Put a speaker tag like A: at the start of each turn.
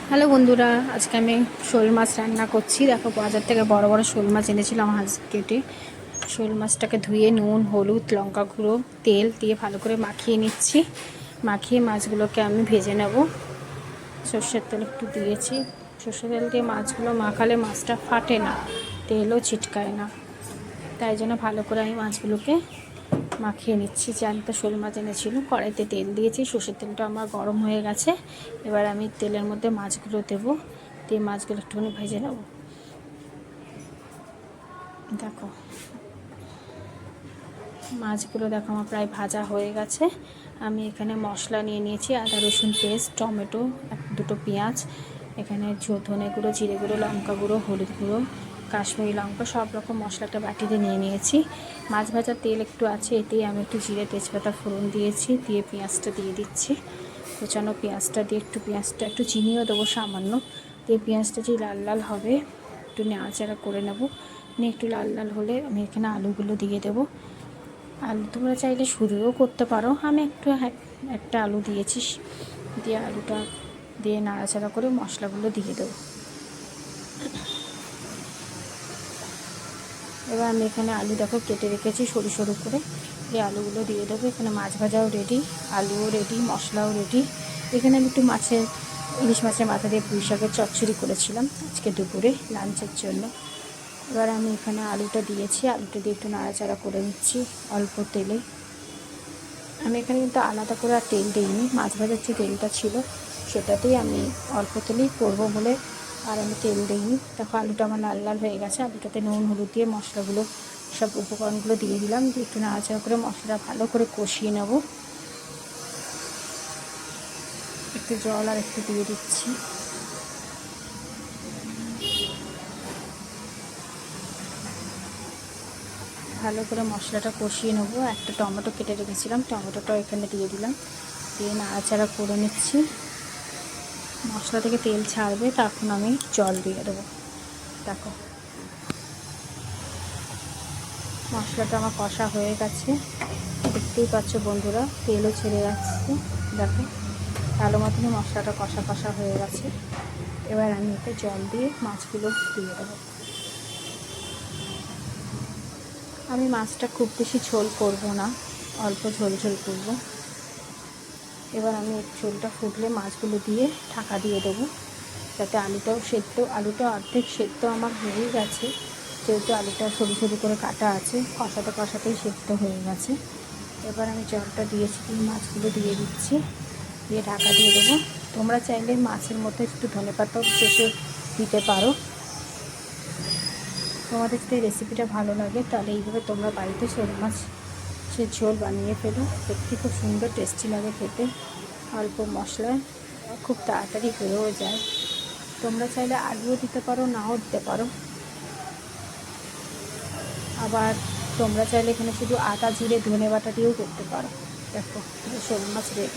A: Hello বন্ধুরা, আজকে আমি শোল মাছ রান্না করছি। দেখো, বাজার থেকে বড় বড় শোল মাছ এনেছিলাম কেটে। শোল মাছটাকে ধুয়ে নুন, হলুদ, লঙ্কা গুঁড়ো, তেল দিয়ে ভালো করে মাখিয়ে নিচ্ছি। মাখিয়ে মাছগুলোকে আমি ভেজে নেব। সর্ষের তেল একটু দিয়েছি। সর্ষের তেল দিয়ে মাছগুলো মাখালে মাছটা ফাটে না, তেলও ছিটকায় না। তাই জন্য ভালো করে আমি মাছগুলোকে মাখিয়ে নিচ্ছি। জ্যান্ত শোল মাছ এনেছিল, কড়াইতে তেল দিয়েছি। সর্ষের তেলটা আমার গরম হয়ে গেছে। এবার আমি তেলের মধ্যে মাছগুলো দেবো, দিয়ে মাছগুলো একটুখানি ভেজে নেব। দেখো মাছগুলো দেখো আমার প্রায় ভাজা হয়ে গেছে। আমি এখানে মশলা নিয়ে নিয়েছি, আদা রসুন পেস্ট, টমেটো, দুটো পেঁয়াজ, এখানে ধনে গুঁড়ো, জিরে গুঁড়ো, লঙ্কা গুঁড়ো, হলুদ গুঁড়ো, কাশ্মীরি লঙ্কা, সব রকম মশলাটা বাটিতে নিয়ে নিয়েছি। মাছ ভাজার তেল একটু আছে, এতেই আমি একটু জিরে তেজপাতা ফোড়ন দিয়েছি। দিয়ে পেঁয়াজটা দিয়ে দিচ্ছি। কুচানো পেঁয়াজটা দিয়ে পেঁয়াজটা একটু চিনিও দেবো সামান্য। দিয়ে পেঁয়াজটা যে লাল লাল হবে একটু নাড়াচাড়া করে নেব। নিয়ে একটু লাল লাল হলে আমি এখানে আলুগুলো দিয়ে দেবো। আলু তোমরা চাইলে শুধুও করতে পারো, আমি একটা আলু দিয়েছি। দিয়ে আলুটা দিয়ে নাড়াচাড়া করে মশলাগুলো দিয়ে দেবো। এবার আমি এখানে আলু দেখো কেটে রেখেছি সরু সরু করে, এই আলুগুলো দিয়ে দেবো। এখানে মাছ ভাজাও রেডি, আলুও রেডি, মশলাও রেডি। এখানে আমি একটু ইলিশ মাছের মাথা দিয়ে পুঁই শাকের চচ্চড়ি করেছিলাম আজকে দুপুরে লাঞ্চের জন্য। এবার আমি এখানে আলুটা দিয়েছি, আলুটা দিয়ে একটু নাড়াচাড়া করে নিচ্ছি অল্প তেলে। আমি এখানে কিন্তু আলাদা করে আর তেল দিইনি, মাছ ভাজার যে তেলটা ছিল সেটাতেই আমি অল্প তেলেই করবো বলে আর আমি তেল দিইনি। দেখো আলুটা আমার লাল লাল হয়ে গেছে। আলুটাতে নুন হলুদ দিয়ে মশলাগুলো, সব উপকরণগুলো দিয়ে দিলাম। দিয়ে একটু নাড়াচাড়া করে মশলাটা ভালো করে কষিয়ে নেব। একটু জল আর একটু দিয়ে দিচ্ছি। ভালো করে মশলাটা কষিয়ে নেব। একটা টমেটো কেটে রেখেছিলাম, টমেটোটাও এখানে দিয়ে দিলাম। দিয়ে নাড়াচাড়া করে নিচ্ছি। মশলা থেকে তেল ছাড়বে, তখন আমি জল দিয়ে দেবো। দেখো মশলাটা আমার কষা হয়ে গেছে, দেখতেই পাচ্ছ বন্ধুরা, তেলও ছেড়ে যাচ্ছে। দেখো ভালো মতনই মশলাটা কষা কষা হয়ে গেছে। এবার আমি এতে জল দিয়ে মাছগুলো দিয়ে দেবো। আমি মাছটা খুব বেশি ঝোল করব না, অল্প ঝোল ঝোল করব। এবার আমি ঝোলটা ফুটলে মাছগুলো দিয়ে ঢাকা দিয়ে দেবো, যাতে আলুটা অর্ধেক সেদ্ধ আমার হয়ে গেছে। যেহেতু আলুটা সরু সরু করে কাটা আছে, কষাতে কষাতেই সেদ্ধ হয়ে গেছে। এবার আমি জলটা দিয়েছি, মাছগুলো দিয়ে দিচ্ছি, দিয়ে ঢাকা দিয়ে দেবো। তোমরা চাইলে মাছের মধ্যে একটু ধনেপাতাও চেষে দিতে পারো। তোমাদের যদি রেসিপিটা ভালো লাগে তাহলে এইভাবে তোমরা বাড়িতে শোল মাছের ঝোল বানিয়ে ফেলো। দেখতে খুব সুন্দর টেস্টি লাগে খেতে, অল্প মশলায় খুব তাড়াতাড়ি হয়েও যায়। তোমরা চাইলে আলুও দিতে পারো, নাও দিতে পারো। আবার তোমরা চাইলে এখানে শুধু আদা জিরে ধনে বাটা দিয়েও করতে পারো। দেখো শোল মাছ রেডি।